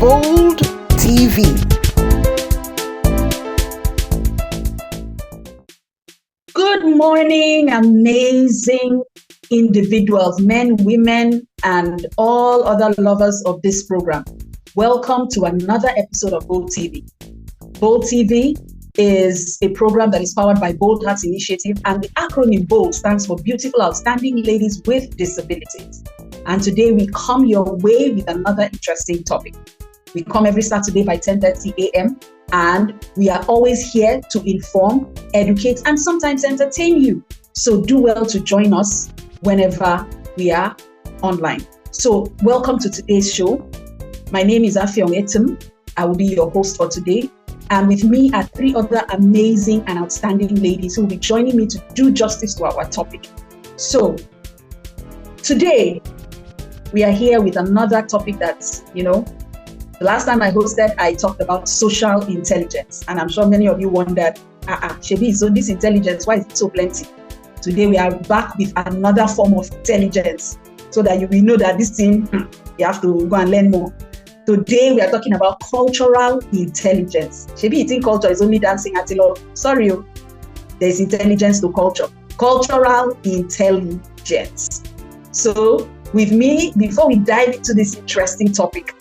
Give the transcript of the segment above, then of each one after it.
Bold TV. Good morning, amazing individuals, men, women, and all other lovers of this program. Welcome to another episode of Bold TV. Bold TV is a program that is powered by Bold Hearts Initiative, and the acronym BOLD stands for Beautiful Outstanding Ladies with Disabilities. And today we come your way with another interesting topic. We come every Saturday by 10:30 a.m. and we are always here to inform, educate, and sometimes entertain you. So do well to join us whenever we are online. So welcome to today's show. My name is Afyong Etim. I will be your host for today. And with me are three other amazing and outstanding ladies who will be joining me to do justice to our topic. So today we are here with another topic that's, the last time I hosted, I talked about social intelligence. And I'm sure many of you wondered, Shebi, so this intelligence, why is it so plenty? Today we are back with another form of intelligence so that you will know that this thing, you have to go and learn more. Today we are talking about cultural intelligence. Shebi, you think culture is only dancing at a Sorry, there's intelligence to culture. Cultural intelligence. So with me, before we dive into this interesting topic,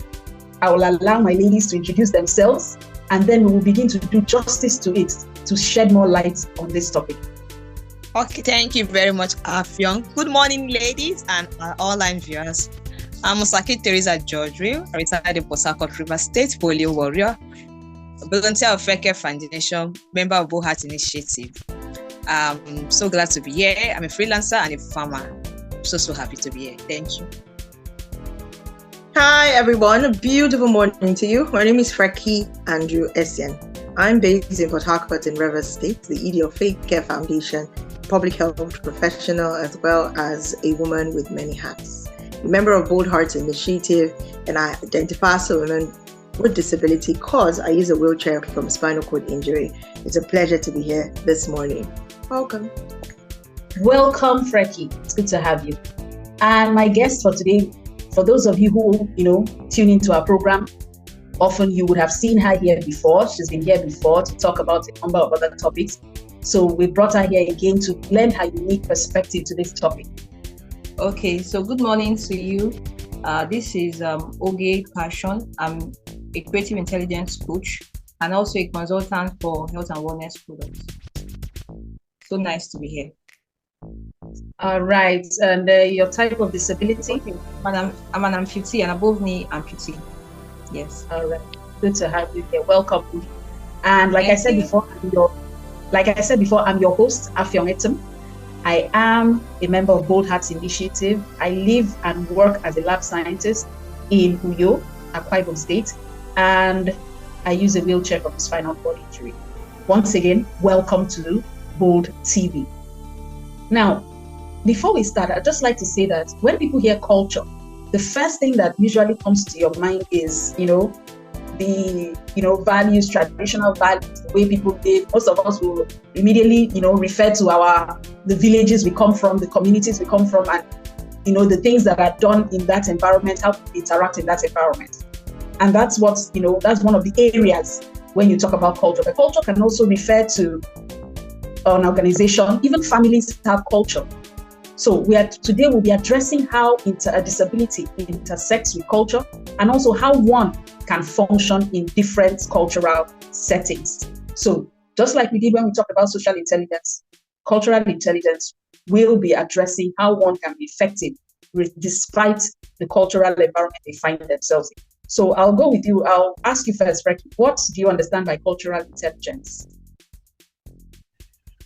I will allow my ladies to introduce themselves, and then we will begin to do justice to it, to shed more light on this topic. Okay, thank you very much, Afyong. Good morning, ladies and online viewers. I'm Osaki Teresa Georgiou. I reside in Port Harcourt, River State, polio warrior, volunteer of Fair Care Foundation, member of Bold Hearts Initiative. I'm so glad to be here. I'm a freelancer and a farmer. So happy to be here. Thank you. Hi everyone, a beautiful morning to you. My name is Freki Andrew Essien. I'm based in Port Harcourt in Rivers State, the ED of Fair Care Foundation, public health professional, as well as a woman with many hats. A member of Bold Hearts Initiative, and I identify as a woman with disability because I use a wheelchair from spinal cord injury. It's a pleasure to be here this morning. Welcome. Welcome, Freki. It's good to have you. And my guest for today, for those of you who, tune into our program, often you would have seen her here before. She's been here before to talk about a number of other topics. So we brought her here again to lend her unique perspective to this topic. Okay, so good morning to you. This is Oge Passion. I'm a creative intelligence coach and also a consultant for health and wellness products. So nice to be here. All right, and your type of disability? Okay. I'm an amputee, and above knee amputee. Yes. All right, good to have you here. Welcome. And like I said before, I'm your host, Afyong Etim. I am a member of Bold Hearts Initiative. I live and work as a lab scientist in Uyo, Akwa Ibom State, and I use a wheelchair from spinal cord injury. Once again, welcome to Bold TV. Now, before we start, I'd just like to say that when people hear culture, the first thing that usually comes to your mind is, the values, traditional values, the way people live. Most of us will immediately, refer to the villages we come from, the communities we come from, and, the things that are done in that environment, how people interact in that environment. And that's that's one of the areas when you talk about culture. But culture can also refer to an organization, even families have culture. So today we'll be addressing how disability intersects with culture, and also how one can function in different cultural settings. So just like we did when we talked about social intelligence, cultural intelligence will be addressing how one can be effective despite the cultural environment they find themselves in. So I'll go with you. I'll ask you first, Freki, what do you understand by cultural intelligence?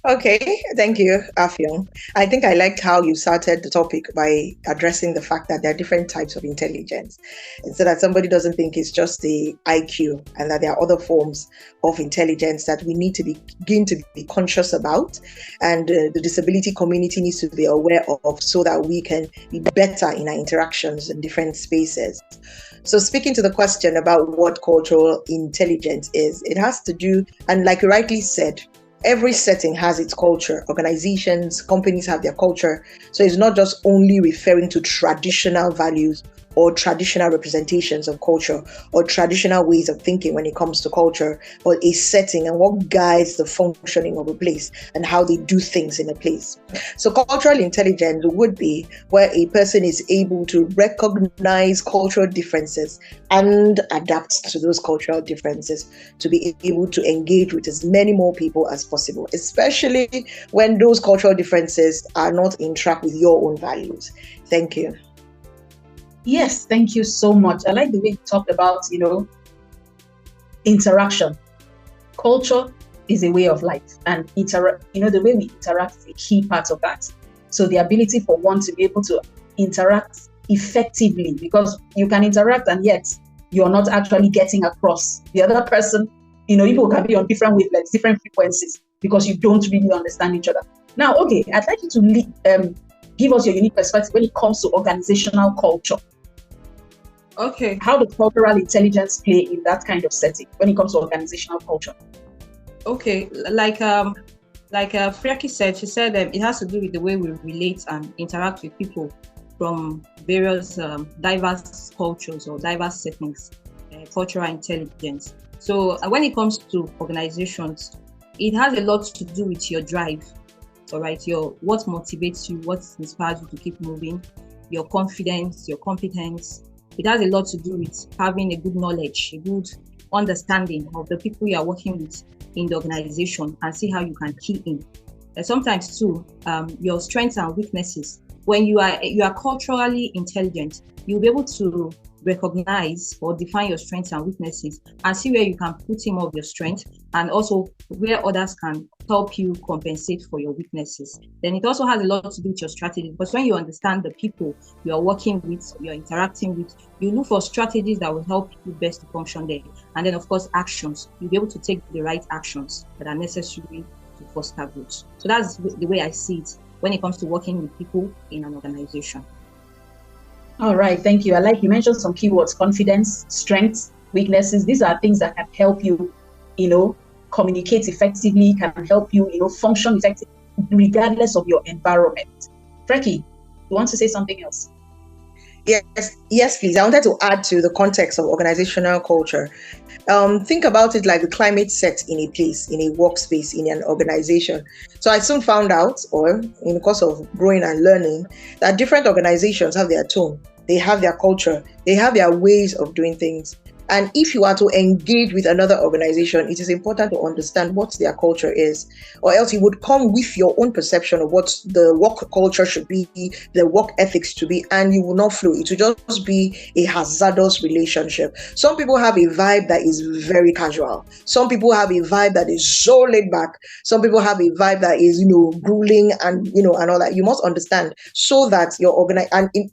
Okay, thank you, Afyong. I think I liked how you started the topic by addressing the fact that there are different types of intelligence, and so that somebody doesn't think it's just the IQ, and that there are other forms of intelligence that we need to begin to be conscious about, and the disability community needs to be aware of, so that we can be better in our interactions in different spaces. So speaking to the question about what cultural intelligence is, it has to do, and like you rightly said, every setting has its culture. Organizations, companies have their culture. So it's not just only referring to traditional values or traditional representations of culture or traditional ways of thinking when it comes to culture or a setting and what guides the functioning of a place and how they do things in a place. So cultural intelligence would be where a person is able to recognize cultural differences and adapt to those cultural differences to be able to engage with as many more people as possible, especially when those cultural differences are not in track with your own values. Thank you. Yes, thank you so much. I like the way you talked about, interaction. Culture is a way of life, and the way we interact is a key part of that. So the ability for one to be able to interact effectively, because you can interact and yet you're not actually getting across. The other person, people can be on different wavelengths, different frequencies, because you don't really understand each other. Now, okay, I'd like you to give us your unique perspective when it comes to organizational culture. Okay. How does cultural intelligence play in that kind of setting when it comes to organizational culture? Okay, like Friaki said, she said it has to do with the way we relate and interact with people from various diverse cultures or diverse settings, cultural intelligence. So when it comes to organizations, it has a lot to do with your drive, all right? What motivates you, what inspires you to keep moving, your confidence, your competence. It has a lot to do with having a good knowledge, a good understanding of the people you are working with in the organization and see how you can key in. Sometimes too, your strengths and weaknesses. When you are culturally intelligent, you'll be able to recognize or define your strengths and weaknesses and see where you can put in more of your strength and also where others can help you compensate for your weaknesses. Then it also has a lot to do with your strategy, because when you understand the people you are working with, you're interacting with, you look for strategies that will help you best to function there. And then of course, actions. You'll be able to take the right actions that are necessary to foster growth. So that's the way I see it when it comes to working with people in an organization. All right, thank you. I like you mentioned some keywords: confidence, strengths, weaknesses. These are things that can help you, communicate effectively, can help you, function effectively, regardless of your environment. Freki, you want to say something else? Yes, please. I wanted to add to the context of organizational culture. Think about it like the climate set in a place, in a workspace, in an organization. So I soon found out, or in the course of growing and learning, that different organizations have their tone, they have their culture, they have their ways of doing things. And if you are to engage with another organization, it is important to understand what their culture is, or else you would come with your own perception of what the work culture should be, the work ethics to be, and you will not flow. It will just be a hazardous relationship. Some people have a vibe that is very casual. Some people have a vibe that is so laid back. Some people have a vibe that is, grueling and, and all that. You must understand so that your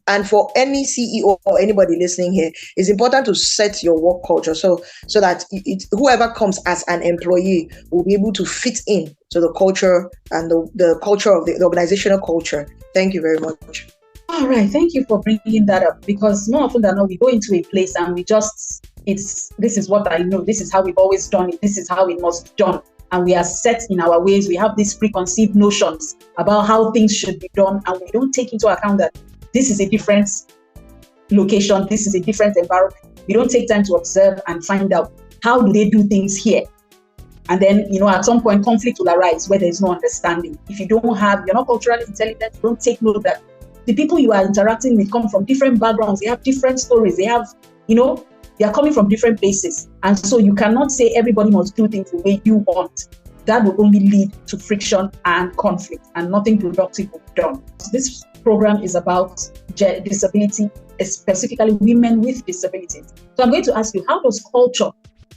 and for any CEO or anybody listening here, it's important to set your work culture so that whoever comes as an employee will be able to fit in to the culture and the culture of the organizational culture. Thank you very much. All right, thank you for bringing that up, because more often than not we go into a place and this is what I know, this is how we've always done it, this is how it must be done, and we are set in our ways. We have these preconceived notions about how things should be done, and we don't take into account that this is a different location, this is a different environment. We don't take time to observe and find out how do they do things here. And then, at some point, conflict will arise where there's no understanding. If you're not culturally intelligent, you don't take note that the people you are interacting with come from different backgrounds. They have different stories. They have, they are coming from different places. And so you cannot say everybody must do things the way you want. That will only lead to friction and conflict, and nothing productive will be done. So this program is about disability, specifically women with disabilities. So I'm going to ask you, how does culture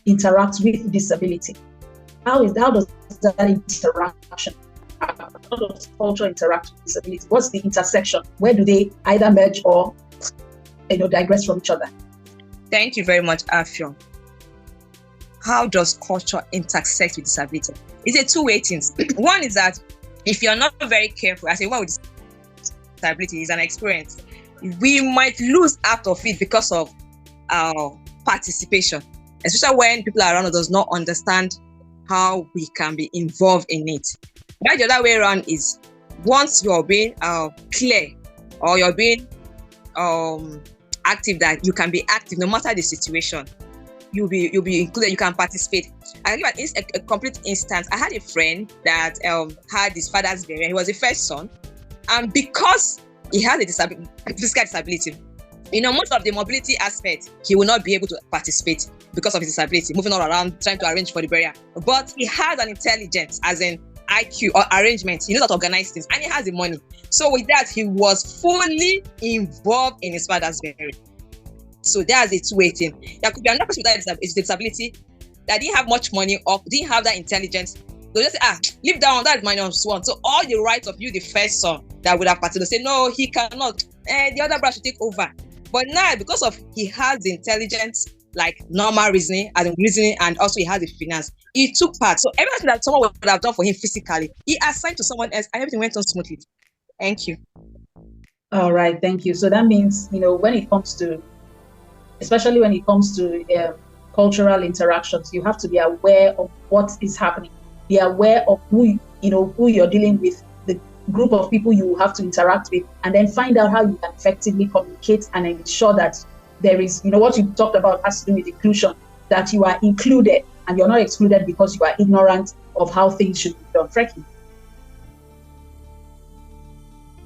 interact with disability? How does that interaction? How does culture interact with disability? What's the intersection? Where do they either merge or digress from each other? Thank you very much, Afyon. How does culture intersect with disability? It's a two-way thing. One is that if you're not very careful, as a one with disability is an experience, we might lose out of it because of our participation, especially when people around us does not understand how we can be involved in it. But the other way around is once you're being clear or you're being active that you can be active no matter the situation. You'll be included. You can participate. I give a complete instance. I had a friend that had his father's burial. He was the first son, and because he had a physical disability, most of the mobility aspect, he will not be able to participate because of his disability, moving all around, trying to arrange for the burial. But he has an intelligence, as in IQ or arrangement. He knows how to organize things, and he has the money. So with that, he was fully involved in his father's burial. So that's a two-way thing. There could be another person with disability that didn't have much money or didn't have that intelligence. They'll just say, leave that one, that's my number one. So all the rights of you, the first son, that would have participated, say, no, he cannot. The other brother should take over. But now, because of he has the intelligence, like normal reasoning, and also he has the finance, he took part. So everything that someone would have done for him physically, he assigned to someone else, and everything went on smoothly. Thank you. All right, thank you. So that means, when it comes to, especially when it comes to cultural interactions, you have to be aware of what is happening. Be aware of who you're dealing with, the group of people you have to interact with, and then find out how you can effectively communicate and ensure that there is, what you talked about has to do with inclusion, that you are included and you're not excluded because you are ignorant of how things should be done. Frankie?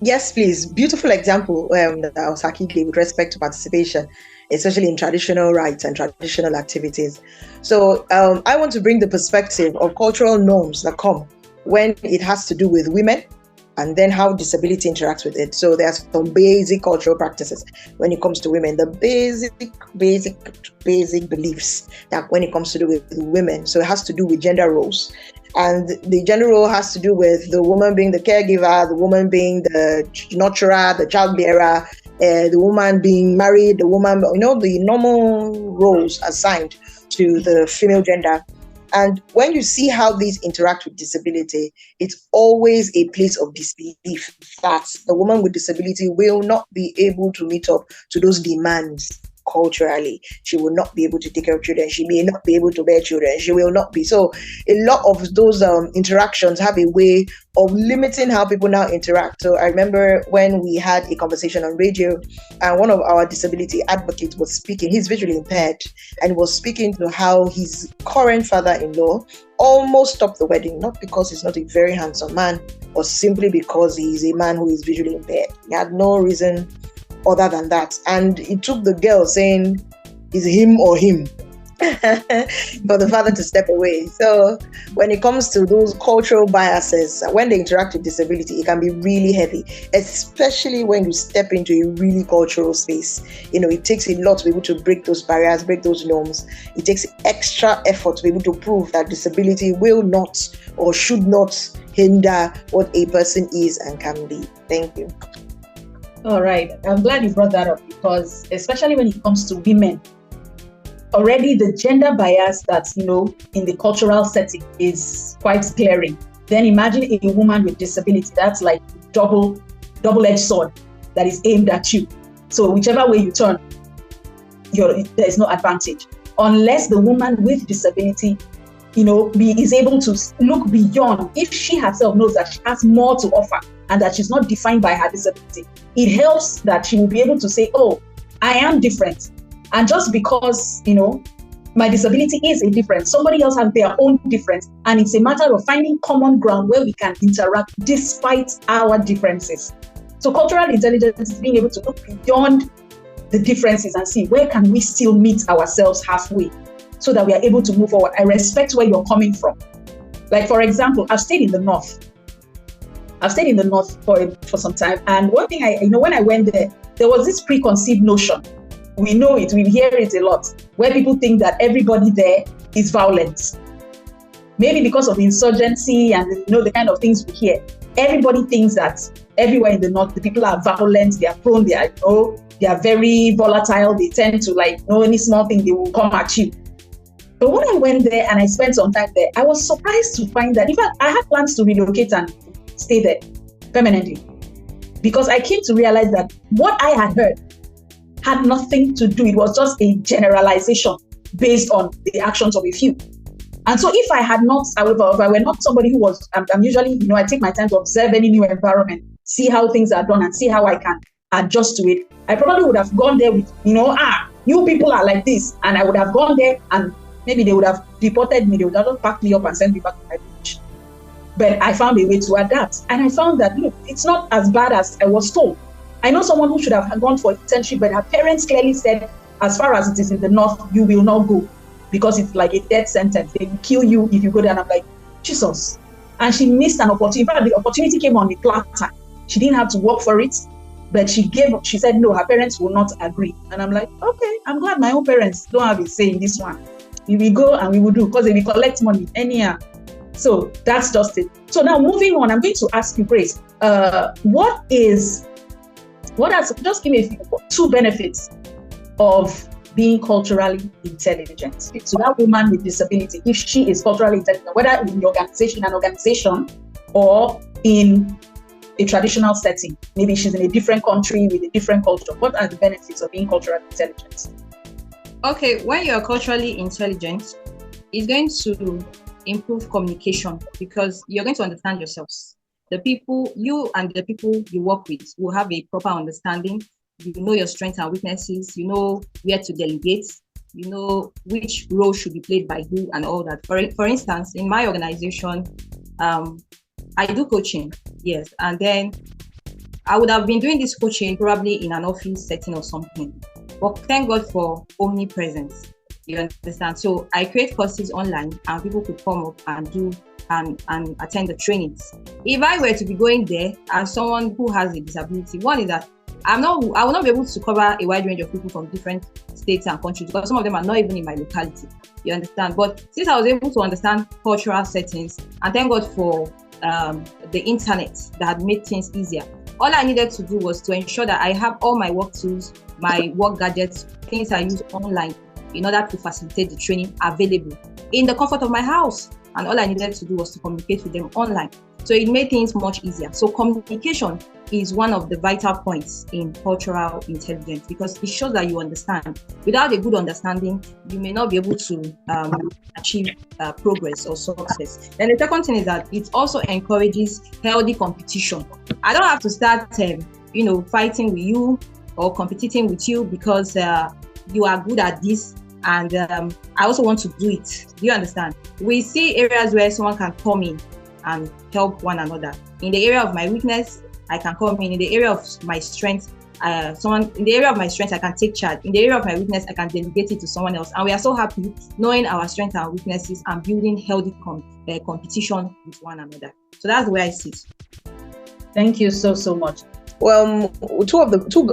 Yes, please. Beautiful example that Osaki gave with respect to participation, especially in traditional rites and traditional activities. So I want to bring the perspective of cultural norms that come when it has to do with women, and then how disability interacts with it. So there's some basic cultural practices when it comes to women, the basic beliefs that when it comes to do with women. So it has to do with gender roles. And the gender role has to do with the woman being the caregiver, the woman being the nurturer, the childbearer, the woman being married, the woman, the normal roles assigned to the female gender. And when you see how these interact with disability, it's always a place of disbelief that the woman with disability will not be able to meet up to those demands culturally. She will not be able to take care of children. She may not be able to bear children. She will not be. So a lot of those interactions have a way of limiting how people now interact. So I remember when we had a conversation on radio, and one of our disability advocates was speaking. He's visually impaired, and was speaking to how his current father-in-law almost stopped the wedding, not because he's not a very handsome man, but simply because he's a man who is visually impaired. He had no reason other than that. And it took the girl saying, is him or him, for the father to step away. So when it comes to those cultural biases, when they interact with disability, it can be really heavy, especially when you step into a really cultural space. It takes a lot to be able to break those barriers, break those norms. It takes extra effort to be able to prove that disability will not or should not hinder what a person is and can be. Thank you. All right. I'm glad you brought that up, because especially when it comes to women, already the gender bias that's, in the cultural setting is quite glaring. Then imagine a woman with disability, that's like double-edged sword that is aimed at you. So whichever way you turn, there's no advantage. Unless the woman with disability, is able to look beyond. If she herself knows that she has more to offer and that she's not defined by her disability, it helps that she will be able to say, oh, I am different. And just because, my disability is a difference, somebody else has their own difference. And it's a matter of finding common ground where we can interact despite our differences. So cultural intelligence is being able to look beyond the differences and see where can we still meet ourselves halfway, so that we are able to move forward. I respect where you're coming from. Like, for example, I've stayed in the North for some time. And one thing when I went there was this preconceived notion. We know it, we hear it a lot, where people think that everybody there is violent. Maybe because of insurgency and the kind of things we hear. Everybody thinks that everywhere in the North, the people are violent, they are prone, they are very volatile, they tend to any small thing, they will come at you. But when I went there and I spent some time there, I was surprised to find that, in fact, I had plans to relocate and stay there permanently, because I came to realize that what I had heard had nothing to do. It was just a generalization based on the actions of a few. And so if I were not somebody who was, I'm usually, I take my time to observe any new environment, see how things are done and see how I can adjust to it, I probably would have gone there with, new people are like this. And I would have gone there and maybe they would have deported me. They would have packed me up and sent me back to my village. But I found a way to adapt. And I found that, look, it's not as bad as I was told. I know someone who should have gone for internship, but her parents clearly said, as far as it is in the north, you will not go because it's like a death sentence. They will kill you if you go there. And I'm like, Jesus. And she missed an opportunity. In fact, the opportunity came on the platter. She didn't have to work for it, but she said, no, her parents will not agree. And I'm like, okay, I'm glad my own parents don't have a say in this one. We will go and we will do, because they will collect money anyhow. So that's just it. So now moving on, I'm going to ask you, Grace, just give me two benefits of being culturally intelligent. So that woman with disability, if she is culturally intelligent, whether in an organization or in a traditional setting, maybe she's in a different country with a different culture, what are the benefits of being culturally intelligent? Okay, when you're culturally intelligent, it's going to improve communication because you're going to understand yourselves. The people, you and the people you work with will have a proper understanding. You know your strengths and weaknesses, you know where to delegate, you know which role should be played by who and all that. For instance, in my organization, I do coaching, yes, and then I would have been doing this coaching probably in an office setting or something. But thank God for omnipresence. You understand? So I create courses online and people could come up and do and attend the trainings. If I were to be going there as someone who has a disability, one is that I will not be able to cover a wide range of people from different states and countries because some of them are not even in my locality. You understand? But since I was able to understand cultural settings, and thank God for the internet that had made things easier, all I needed to do was to ensure that I have all my work tools, my work gadgets, things I use online in order to facilitate the training available in the comfort of my house. And all I needed to do was to communicate with them online. So it made things much easier. So communication is one of the vital points in cultural intelligence because it shows that you understand. Without a good understanding, you may not be able to achieve progress or success. Then the second thing is that it also encourages healthy competition. I don't have to start, fighting with you or competing with you because you are good at this. And I also want to do it. Do you understand? We see areas where someone can come in and help one another. In the area of my weakness, I can come in. In the area of my strength, I can take charge. In the area of my weakness, I can delegate it to someone else. And we are so happy knowing our strengths and weaknesses and building healthy competition with one another. So that's the way I see it. Thank you so much. Well,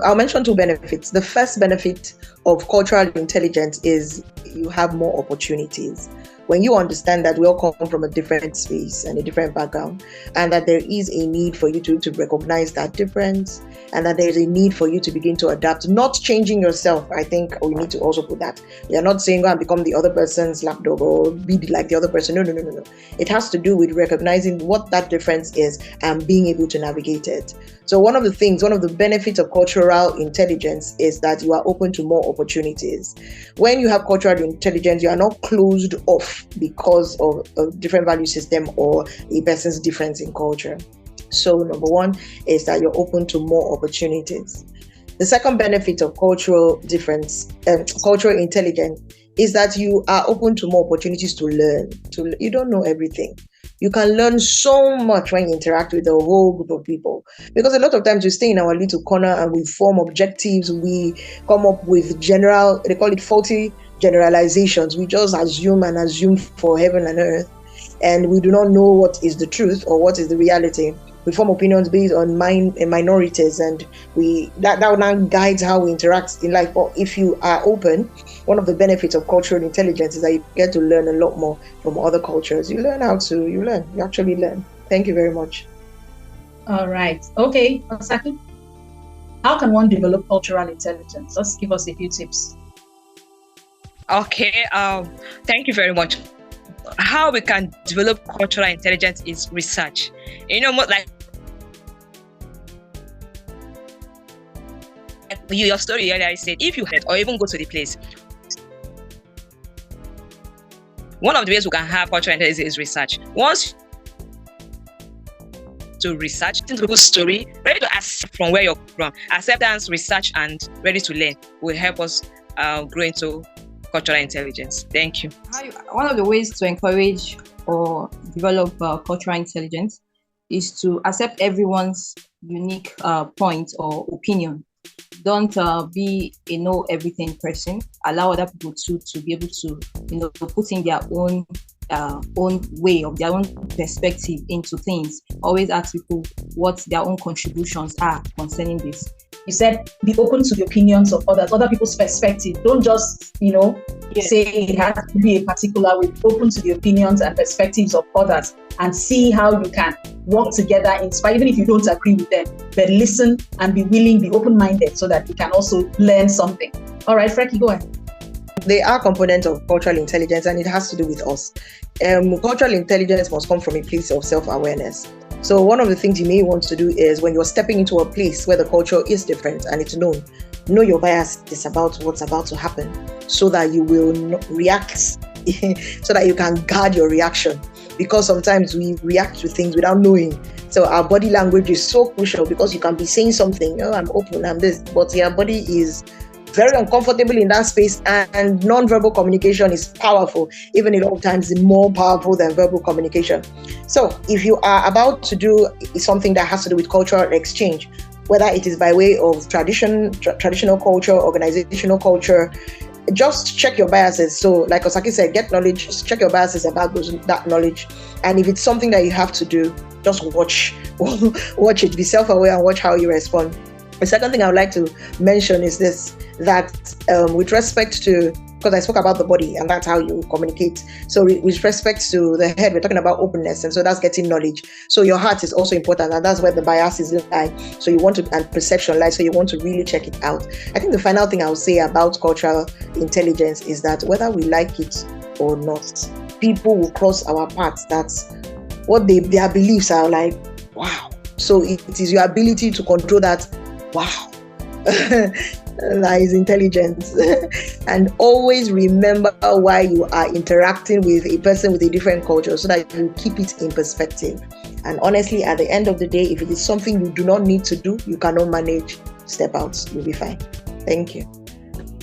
I'll mention two benefits. The first benefit of cultural intelligence is you have more opportunities. When you understand that we all come from a different space and a different background, and that there is a need for you to recognize that difference, and that there's a need for you to begin to adapt, not changing yourself. I think we need to also put that. You're not saying go and become the other person's lapdog or be like the other person. No. It has to do with recognizing what that difference is and being able to navigate it. So one of the benefits of cultural intelligence is that you are open to more opportunities. When you have cultural intelligence, you are not closed off because of a different value system or a person's difference in culture. So number one is that you're open to more opportunities. The second benefit of cultural intelligence is that you are open to more opportunities to learn. You don't know everything. You can learn so much when you interact with a whole group of people. Because a lot of times we stay in our little corner and we form objectives. We come up with they call it faulty generalizations. We just assume for heaven and earth. And we do not know what is the truth or what is the reality. We form opinions based on minorities, and that now guides how we interact in life. But if you are open, one of the benefits of cultural intelligence is that you get to learn a lot more from other cultures. You actually learn. Thank you very much. All right. Okay, Osaki. How can one develop cultural intelligence? Just give us a few tips. Okay. Thank you very much. How we can develop cultural intelligence is research. Your story earlier, I said, if you head or even go to the place, one of the ways we can have cultural intelligence is research. Once to research, listen to people's story, ready to accept from where you're from. Acceptance, research, and ready to learn will help us grow into cultural intelligence. Thank you. One of the ways to encourage or develop cultural intelligence is to accept everyone's unique point or opinion. Don't be a know everything person. Allow other people to be able to put in their own way of their own perspective into things. Always ask people what their own contributions are concerning this. You said be open to the opinions of others, other people's perspective. Don't just, say it has to be a particular way. Be open to the opinions and perspectives of others and see how you can work together, inspire, even if you don't agree with them. But listen and be willing, be open-minded so that you can also learn something. All right, Frankie, go ahead. They are components of cultural intelligence, and it has to do with us. Cultural intelligence must come from a place of self-awareness. So one of the things you may want to do is when you're stepping into a place where the culture is different and it's known, know your bias is about what's about to happen so that you will not react, so that you can guard your reaction. Because sometimes we react to things without knowing. So our body language is so crucial because you can be saying something, I'm open, I'm this, but your body is very uncomfortable in that space, and non-verbal communication is powerful, even a lot of times more powerful than verbal communication. So if you are about to do something that has to do with cultural exchange, whether it is by way of traditional culture, organizational culture, just check your biases. So like Osaki said, get knowledge, check your biases about that knowledge. And if it's something that you have to do, just watch it, be self-aware and watch how you respond. The second thing I would like to mention is this, that with respect to, because I spoke about the body and that's how you communicate. So with respect to the head, we're talking about openness, and so that's getting knowledge. So your heart is also important, and that's where the biases lie. So you want to, and perception lies, so you want to really check it out. I think the final thing I would say about cultural intelligence is that whether we like it or not, people will cross our paths. That's what their beliefs are like. Wow. So it is your ability to control that. Wow. That is intelligence. And always remember why you are interacting with a person with a different culture so that you keep it in perspective. And honestly, at the end of the day, if it is something you do not need to do, you cannot manage, step out, you'll be fine. Thank you.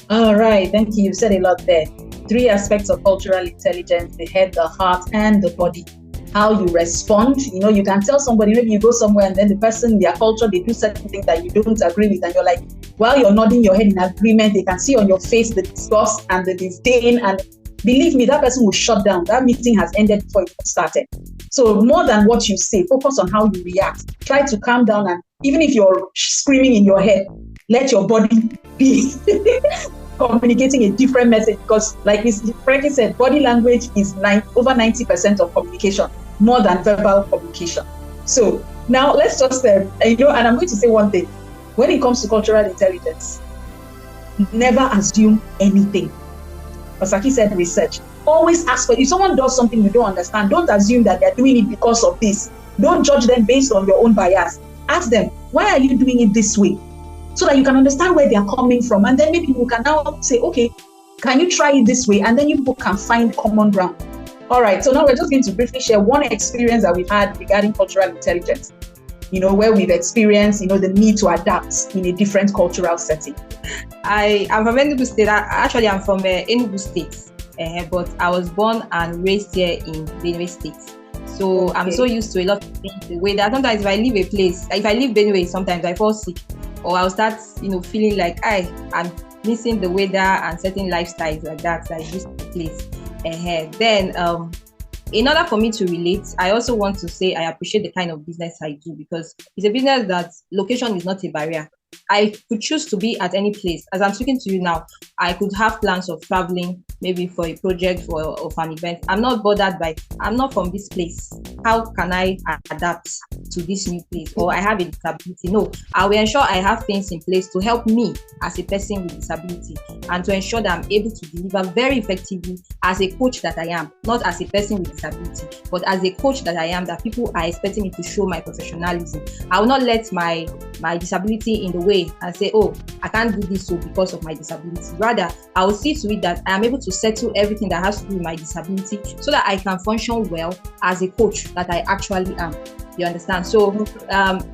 All right, thank you. You've said a lot there. 3 aspects of cultural intelligence: the head, the heart, and the body. How you respond. You can tell somebody, maybe you go somewhere and then the person, their culture, they do certain things that you don't agree with, and you're like, while you're nodding your head in agreement, they can see on your face the disgust and the disdain, and believe me, that person will shut down. That meeting has ended before it started. So more than what you say, focus on how you react. Try to calm down, and even if you're screaming in your head, let your body be communicating a different message, because like Ms. Frankie said, body language is over 90% of communication, more than verbal communication. So now let's just, and I'm going to say one thing. When it comes to cultural intelligence, never assume anything. Osaki said research. Always ask for, if someone does something you don't understand, don't assume that they're doing it because of this. Don't judge them based on your own bias. Ask them, why are you doing it this way? So that you can understand where they are coming from. And then maybe you can now say, okay, can you try it this way? And then you both can find common ground. All right, so now we're just going to briefly share one experience that we've had regarding cultural intelligence, where we've experienced, the need to adapt in a different cultural setting. I'm from Enugu State. Actually, I'm from Enugu State, but I was born and raised here in Benue State. So okay. I'm so used to a lot of things, the way that sometimes if I leave Benue, sometimes I fall sick, or I'll start, feeling like I'm missing the weather and certain lifestyles like that I used to place. Then, in order for me to relate, I also want to say I appreciate the kind of business I do, because it's a business that location is not a barrier. I could choose to be at any place. As I'm speaking to you now, I could have plans of traveling, maybe for a project or for an event. I'm not bothered by, I'm not from this place. How can I adapt to this new place? Or I have a disability. No, I will ensure I have things in place to help me as a person with disability, and to ensure that I'm able to deliver very effectively as a coach that I am, not as a person with disability, but as a coach that I am, that people are expecting me to show my professionalism. I will not let my disability in the way and say, oh, I can't do this because of my disability. Rather, I will see to it that I am able to settle everything that has to do with my disability so that I can function well as a coach that I actually am. You understand? So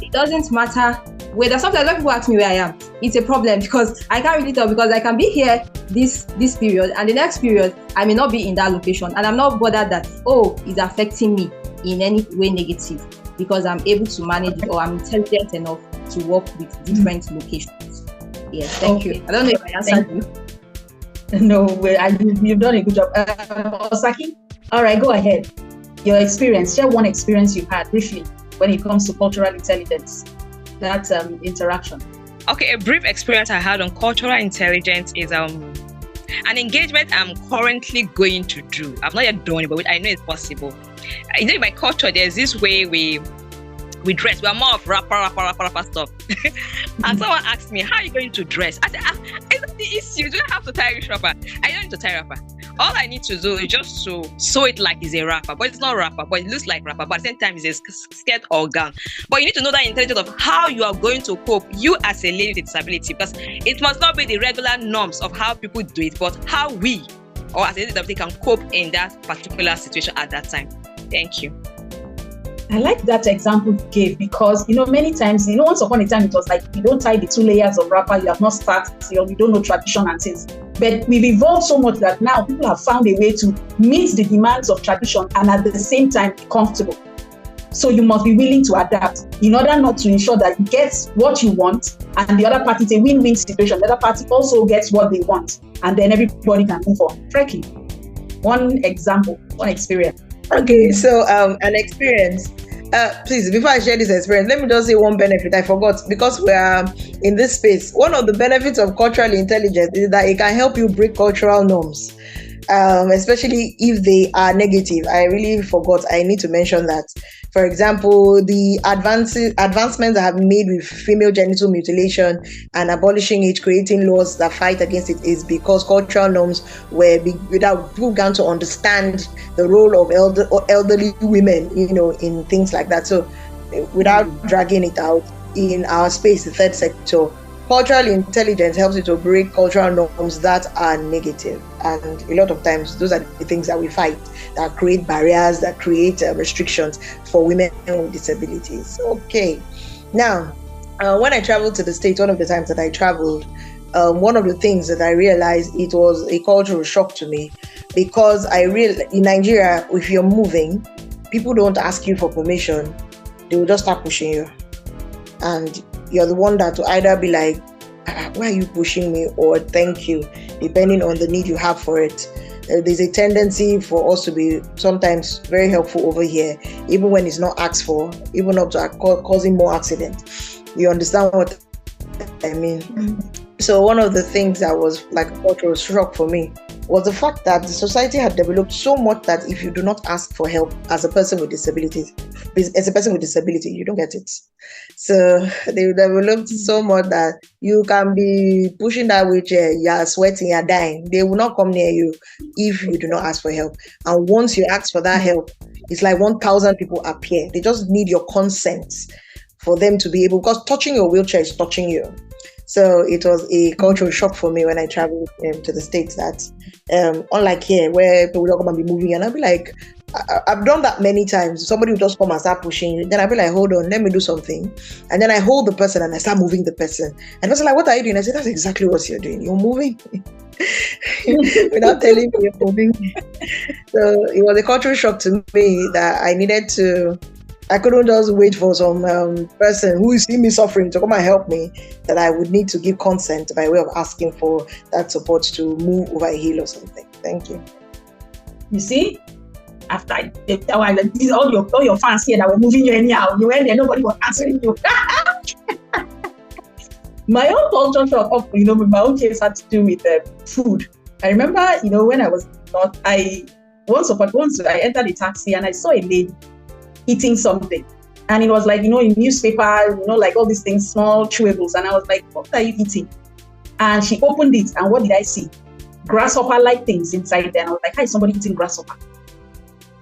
it doesn't matter whether, sometimes when people ask me where I am, it's a problem because I can't really tell, because I can be here this period and the next period I may not be in that location, and I'm not bothered that it's affecting me in any way negative, because I'm able to manage it, or I'm intelligent enough to work with different locations. Yes, thank you. I don't know if I answered you. No, you've done a good job. Osaki, all right, go ahead. Your experience, share one experience you had briefly when it comes to cultural intelligence, that interaction. Okay, a brief experience I had on cultural intelligence is an engagement I'm currently going to do. I've not yet done it, but I know it's possible. In my culture, there's this way we dress. We are more of rapper stuff. And someone asked me, how are you going to dress? I said, it's not the issue. You don't have to tie a rapper. I don't need to tie rapper. All I need to do is just to sew it like it's a rapper, but it's not rapper, but it looks like rapper, but at the same time it's a skirt or gown. But you need to know that intelligence of how you are going to cope, you as a lady with disability, because it must not be the regular norms of how people do it, but how we, or as a lady with disability, can cope in that particular situation at that time. Thank you. I like that example you gave, because many times, once upon a time it was like you don't tie the 2 layers of wrapper, you have not started, you don't know tradition and things. But we've evolved so much that now people have found a way to meet the demands of tradition and at the same time be comfortable. So you must be willing to adapt in order not to ensure that you get what you want and the other party, it's a win-win situation. The other party also gets what they want, and then everybody can move on. Frankie, one example, one experience. Okay, so an experience. Please, before I share this experience, let me just say one benefit. I forgot, because we are in this space. One of the benefits of cultural intelligence is that it can help you break cultural norms, especially if they are negative. I really forgot. I need to mention that. For example, the advancements that have been made with female genital mutilation and abolishing it, creating laws that fight against it, is because cultural norms were without people began to understand the role of elderly women, in things like that. So without dragging it out in our space, the third sector, cultural intelligence helps you to break cultural norms that are negative. And a lot of times, those are the things that we fight, that create barriers, that create restrictions for women with disabilities. Okay. Now, when I traveled to the States, one of the times that I traveled, one of the things that I realized, it was a cultural shock to me, because in Nigeria, if you're moving, people don't ask you for permission. They will just start pushing you. And you're the one that will either be like, why are you pushing me? Or thank you, depending on the need you have for it. There's a tendency for us to be sometimes very helpful over here, even when it's not asked for, even up to causing more accidents. You understand what I mean? Mm-hmm. So one of the things that was like a cultural shock for me was the fact that the society had developed so much that if you do not ask for help as a person with disability, you don't get it. So they developed so much that you can be pushing that wheelchair, you're sweating, you're dying. They will not come near you if you do not ask for help. And once you ask for that help, it's like 1,000 people appear. They just need your consent for them to be able, because touching your wheelchair is touching you. So it was a cultural shock for me when I traveled to the States, that unlike here where people don't come and be moving, and I'll be like, I've done that many times. Somebody will just come and start pushing you. Then I'll be like, hold on, let me do something. And then I hold the person and I start moving the person. And the person like, what are you doing? I said, that's exactly what you're doing. You're moving. Without telling me you're moving. So it was a cultural shock to me that I couldn't just wait for some person who is seeing me suffering to come and help me, that I would need to give consent by way of asking for that support to move over a hill or something. Thank you. You see, after all your fans here that were moving you anyhow, you went there, nobody was answering you. My own culture shock, my own case had to do with food. I remember, when I was not, once I entered a taxi and I saw a lady eating something, and it was like, in newspaper, like all these things, small chewables, and I was like, what are you eating? And she opened it, and what did I see? Grasshopper-like things inside there. And I was like, hi, somebody eating grasshopper.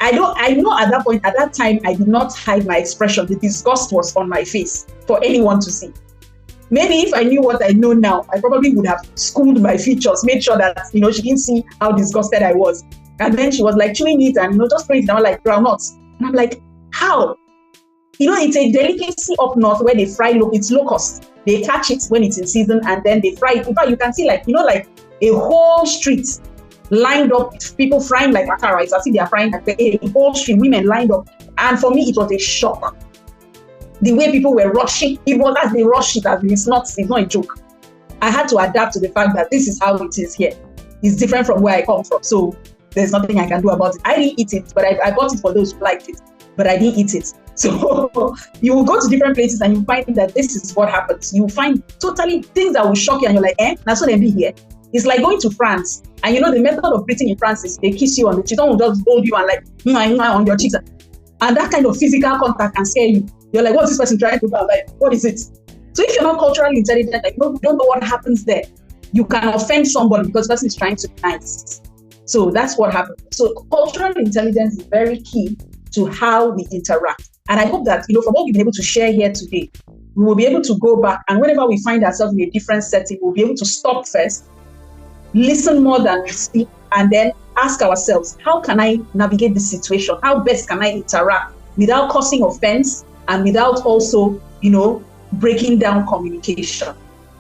I know at that time, I did not hide my expression. The disgust was on my face for anyone to see. Maybe if I knew what I know now, I probably would have schooled my features, made sure that, she didn't see how disgusted I was. And then she was like chewing it and, just putting it down like groundnuts. And I'm like, how? it's a delicacy up north where they fry it's locust. They catch it when it's in season and then they fry it. In fact, you can see like a whole street lined up with people frying like akara. It's as if they are frying like a whole street, women lined up. And for me, it was a shock. The way people were rushing, it was as they rush it, as it's not a joke. I had to adapt to the fact that this is how it is here. It's different from where I come from. So there's nothing I can do about it. I didn't eat it, but I bought it for those who liked it, but I didn't eat it. So you will go to different places and you find that this is what happens. You find totally things that will shock you and you're like, that's what they be here. It's like going to France. And the method of greeting in France is they kiss you on the cheek. Someone will just hold you and like, on your cheeks. And that kind of physical contact can scare you. You're like, what's this person trying to do? I'm like, what is it? So if you're not culturally intelligent, like you don't know what happens there, you can offend somebody because the person is trying to be nice. So that's what happens. So cultural intelligence is very key to how we interact. And I hope that, from what we've been able to share here today, we will be able to go back, and whenever we find ourselves in a different setting, we'll be able to stop first, listen more than we speak, and then ask ourselves, how can I navigate this situation? How best can I interact without causing offense and without also, breaking down communication?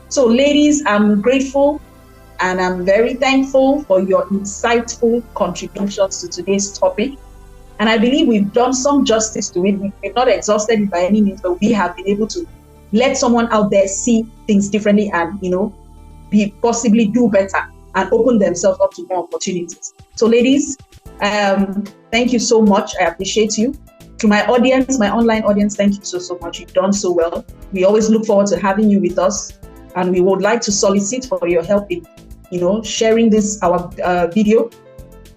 So ladies, I'm grateful and I'm very thankful for your insightful contributions to today's topic. And I believe we've done some justice to it. We've not exhausted it by any means, but we have been able to let someone out there see things differently and, possibly do better and open themselves up to more opportunities. So ladies, thank you so much. I appreciate you. To my audience, my online audience, thank you so much. You've done so well. We always look forward to having you with us. And we would like to solicit for your help in, sharing our video,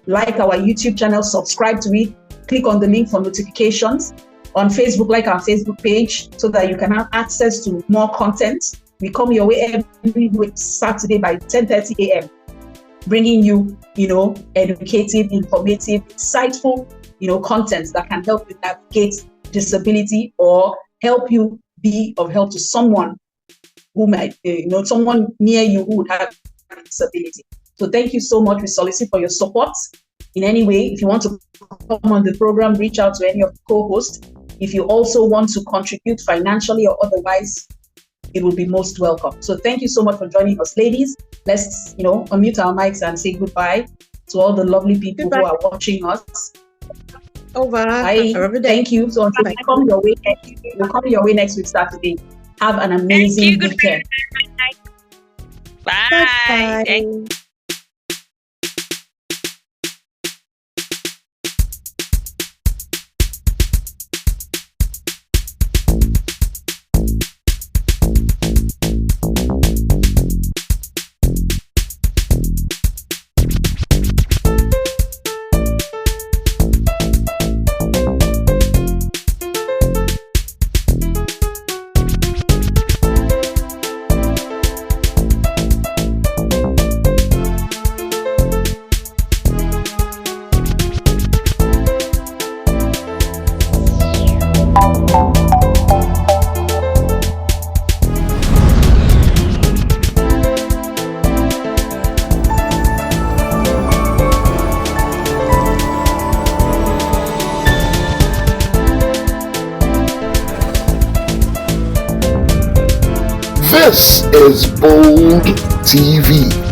like our YouTube channel, subscribe to it, click on the link for notifications. On Facebook, like our Facebook page so that you can have access to more content. We come your way every week, Saturday by 10:30 a.m., bringing you, educative, informative, insightful, content that can help you navigate disability or help you be of help to someone who might, someone near you who would have a disability. So thank you so much. We solicit for your support in any way. If you want to come on the program, reach out to any of the co-hosts. If you also want to contribute financially or otherwise, it will be most welcome. So thank you so much for joining us, ladies. Let's, unmute our mics and say goodbye to all the lovely people who are watching us. Over. Thank you. So until we come your way, we'll come your way next week, Saturday. Have an amazing weekend. Bye. Bye. This is Bold TV.